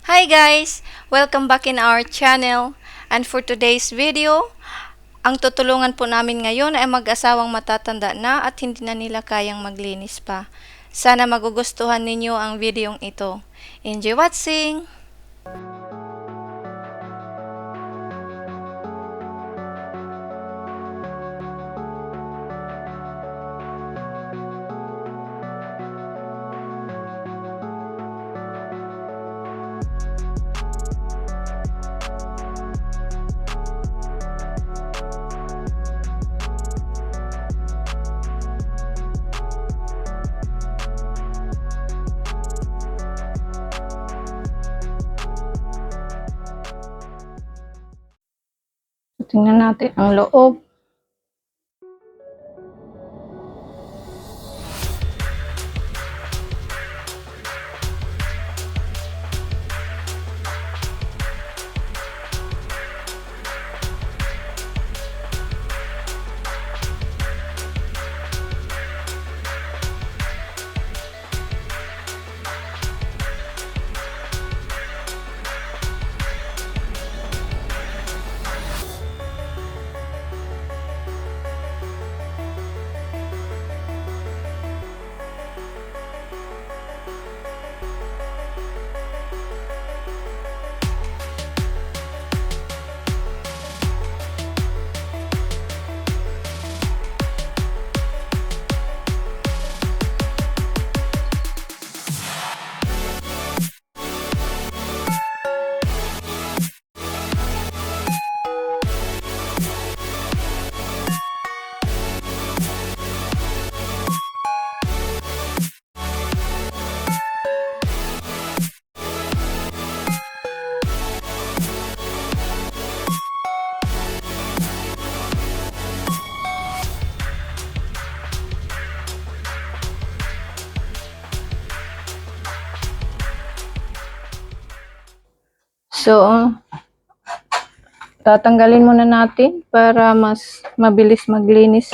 Hi guys! Welcome back in our channel. And for today's video, ang tutulungan po namin ngayon ay mag-asawang matatanda na at hindi na nila kayang maglinis pa. Sana magugustuhan ninyo ang videong ito. Enjoy watching! Tingnan natin ang loob. So, tatanggalin muna natin para mas mabilis maglinis.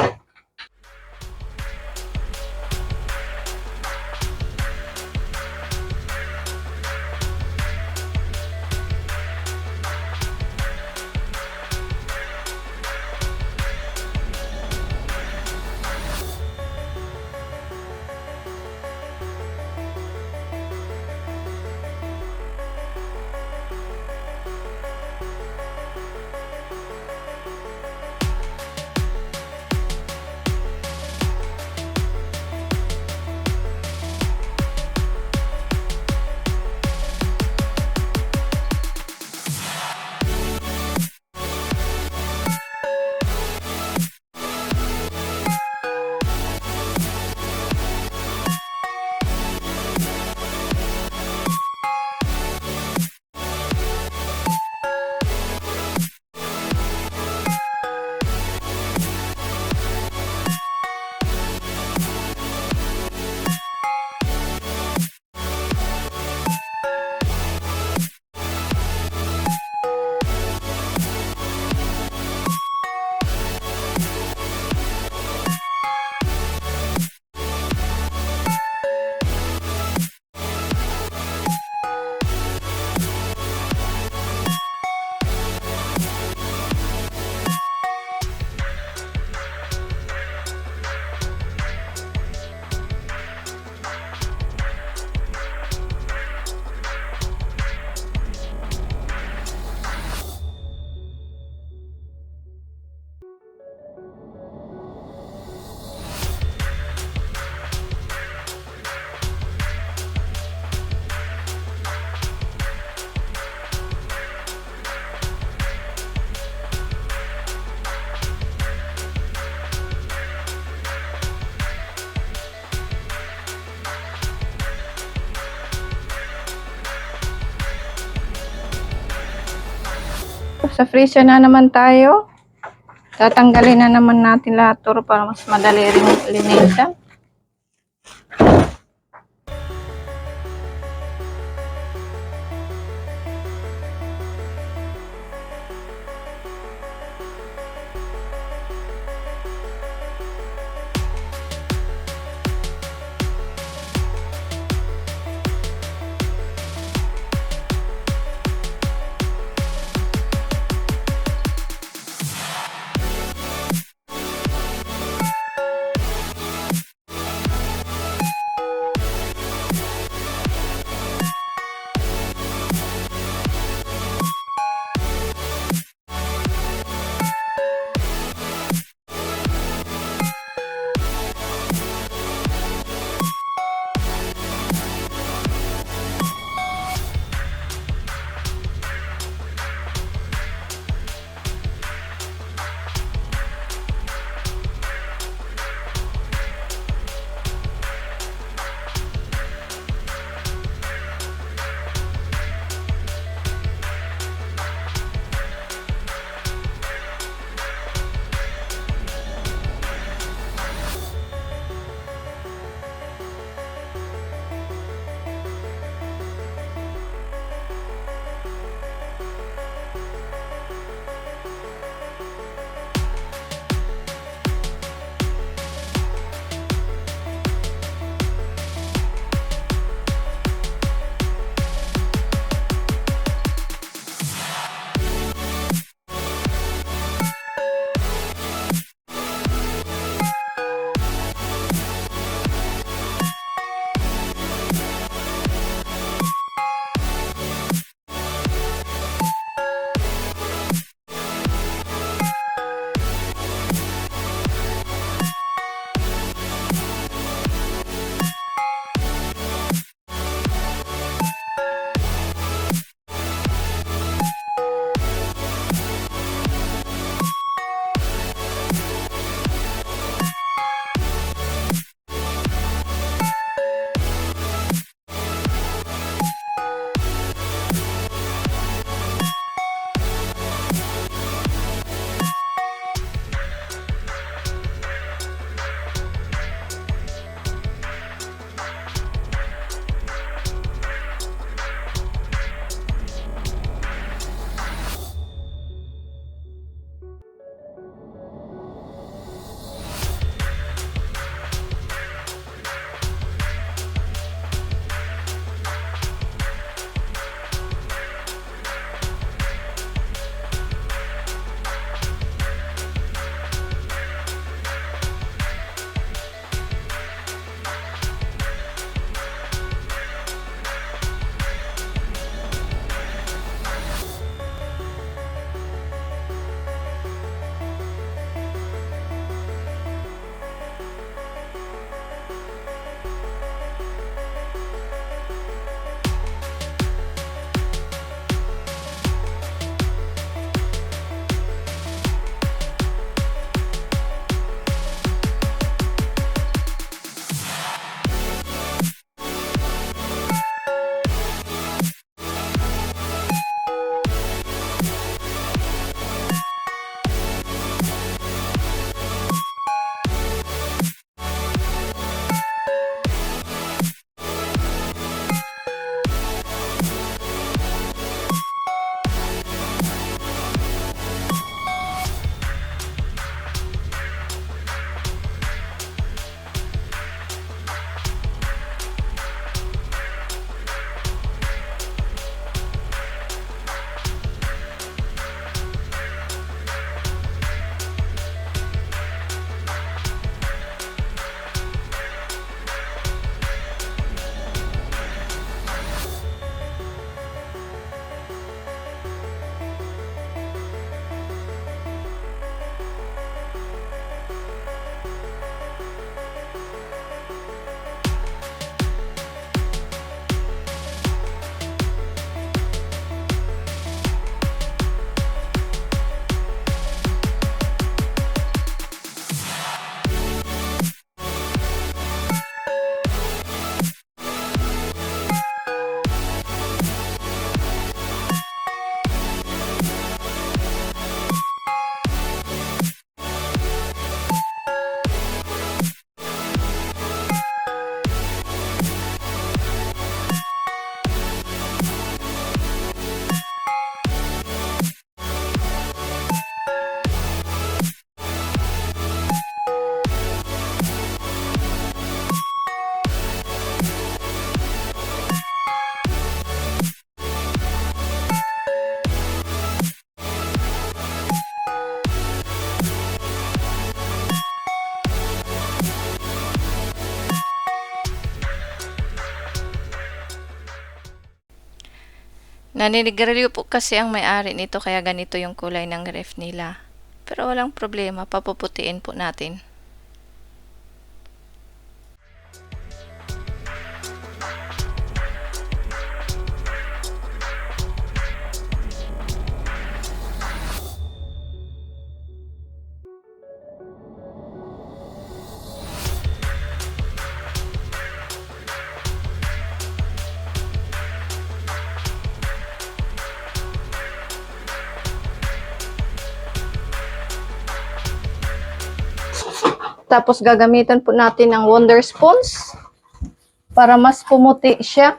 Sa freezer na naman tayo. Tatanggalin na naman natin lahat to para mas madali rin linisan. Naninigarilyo po kasi ang may-ari nito kaya ganito yung kulay ng ref nila. Pero walang problema, papuputiin po natin. Tapos gagamitan po natin ng Wonder Spoons para mas pumuti siya.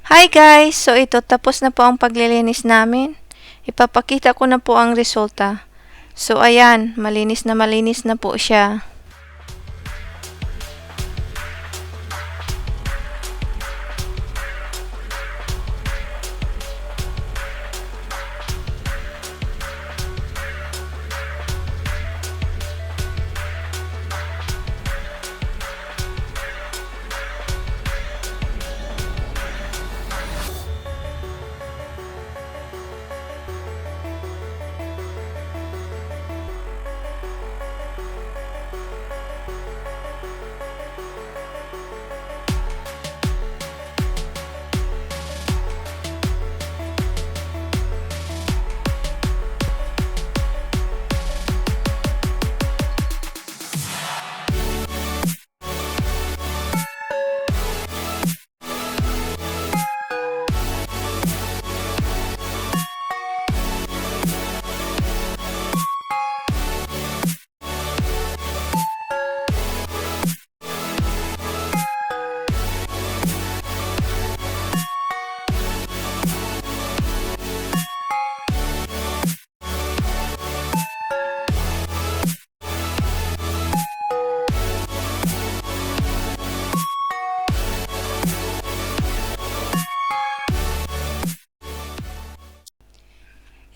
Hi guys! So ito, tapos na po ang paglilinis namin. Ipapakita ko na po ang resulta. So ayan, malinis na po siya.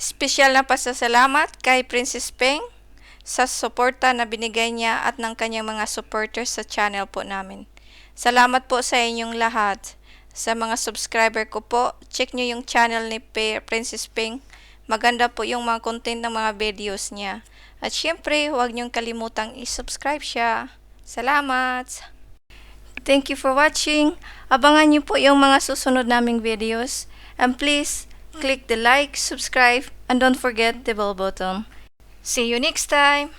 Espesyal na pasasalamat kay Princess Peng sa suporta na binigay niya at ng kanyang mga supporters sa channel po namin. Salamat po sa inyong lahat. Sa mga subscriber ko po, check nyo yung channel ni Princess Peng. Maganda po yung mga content ng mga videos niya. At syempre, huwag nyong kalimutang i-subscribe siya. Salamat! Thank you for watching. Abangan nyo po yung mga susunod naming videos. And please, click the like, subscribe, and don't forget the bell button. See you next time!